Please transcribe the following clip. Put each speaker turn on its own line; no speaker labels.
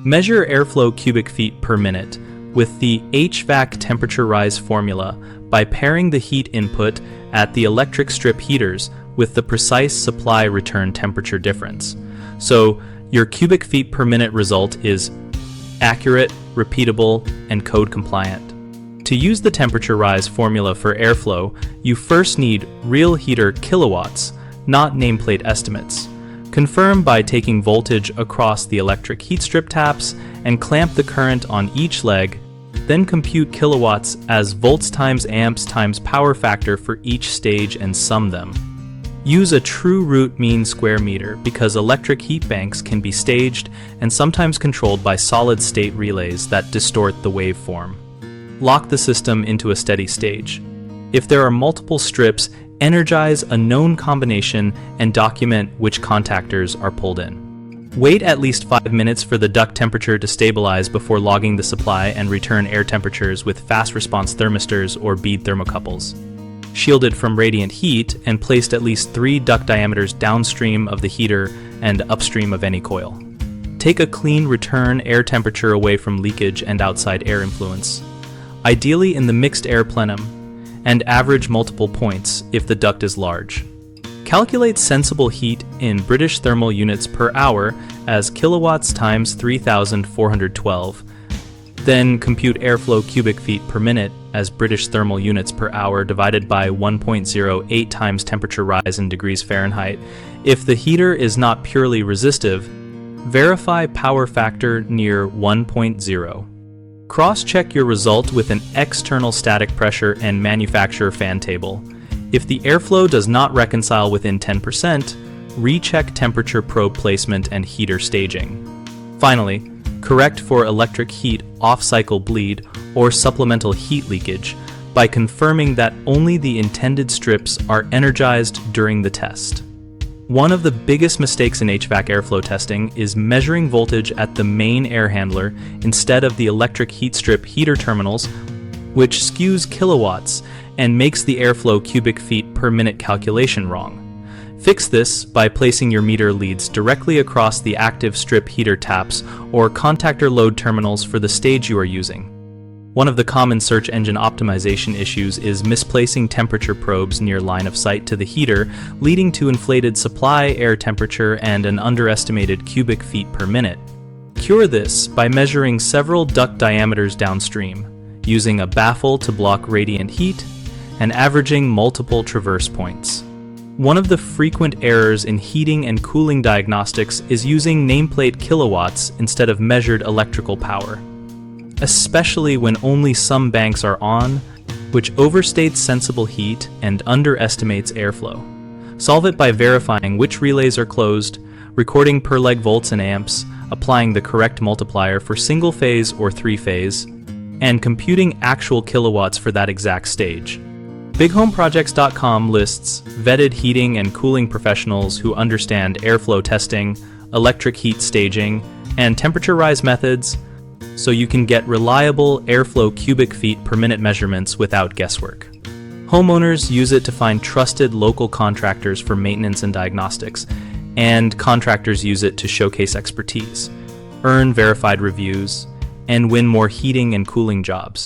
Measure airflow cubic feet per minute with the HVAC temperature rise formula by pairing the heat input at the electric strip heaters with the precise supply return temperature difference. So your cubic feet per minute result is accurate, repeatable, and code compliant. To use the temperature rise formula for airflow, you first need real heater kilowatts, not nameplate estimates. Confirm by taking voltage across the electric heat strip taps and clamp the current on each leg, then compute kilowatts as volts times amps times power factor for each stage and sum them. Use a true root mean square meter because electric heat banks can be staged and sometimes controlled by solid-state relays that distort the waveform. Lock the system into a steady stage. If there are multiple strips, energize a known combination and document which contactors are pulled in. Wait at least 5 minutes for the duct temperature to stabilize before logging the supply and return air temperatures with fast response thermistors or bead thermocouples. Shielded from radiant heat and placed at least 3 duct diameters downstream of the heater and upstream of any coil. Take a clean return air temperature away from leakage and outside air influence, ideally in the mixed air plenum, and average multiple points if the duct is large. Calculate sensible heat in British thermal units per hour as kilowatts times 3,412. Then compute airflow cubic feet per minute as British thermal units per hour divided by 1.08 times temperature rise in degrees Fahrenheit. If the heater is not purely resistive, verify power factor near 1.0. Cross-check your result with an external static pressure and manufacturer fan table. If the airflow does not reconcile within 10%, recheck temperature probe placement and heater staging. Finally, correct for electric heat off-cycle bleed or supplemental heat leakage by confirming that only the intended strips are energized during the test. One of the biggest mistakes in HVAC airflow testing is measuring voltage at the main air handler instead of the electric heat strip heater terminals, which skews kilowatts and makes the airflow cubic feet per minute calculation wrong. Fix this by placing your meter leads directly across the active strip heater taps or contactor load terminals for the stage you are using. One of the common search engine optimization issues is misplacing temperature probes near line of sight to the heater, leading to inflated supply air temperature and an underestimated cubic feet per minute. Cure this by measuring several duct diameters downstream, using a baffle to block radiant heat, and averaging multiple traverse points. One of the frequent errors in heating and cooling diagnostics is using nameplate kilowatts instead of measured electrical power, especially when only some banks are on, which overstates sensible heat and underestimates airflow. Solve it by verifying which relays are closed, recording per leg volts and amps, applying the correct multiplier for single phase or 3-phase, and computing actual kilowatts for that exact stage. BigHomeProjects.com lists vetted heating and cooling professionals who understand airflow testing, electric heat staging, and temperature rise methods, so you can get reliable airflow cubic feet per minute measurements without guesswork. Homeowners use it to find trusted local contractors for maintenance and diagnostics, and contractors use it to showcase expertise, earn verified reviews, and win more heating and cooling jobs.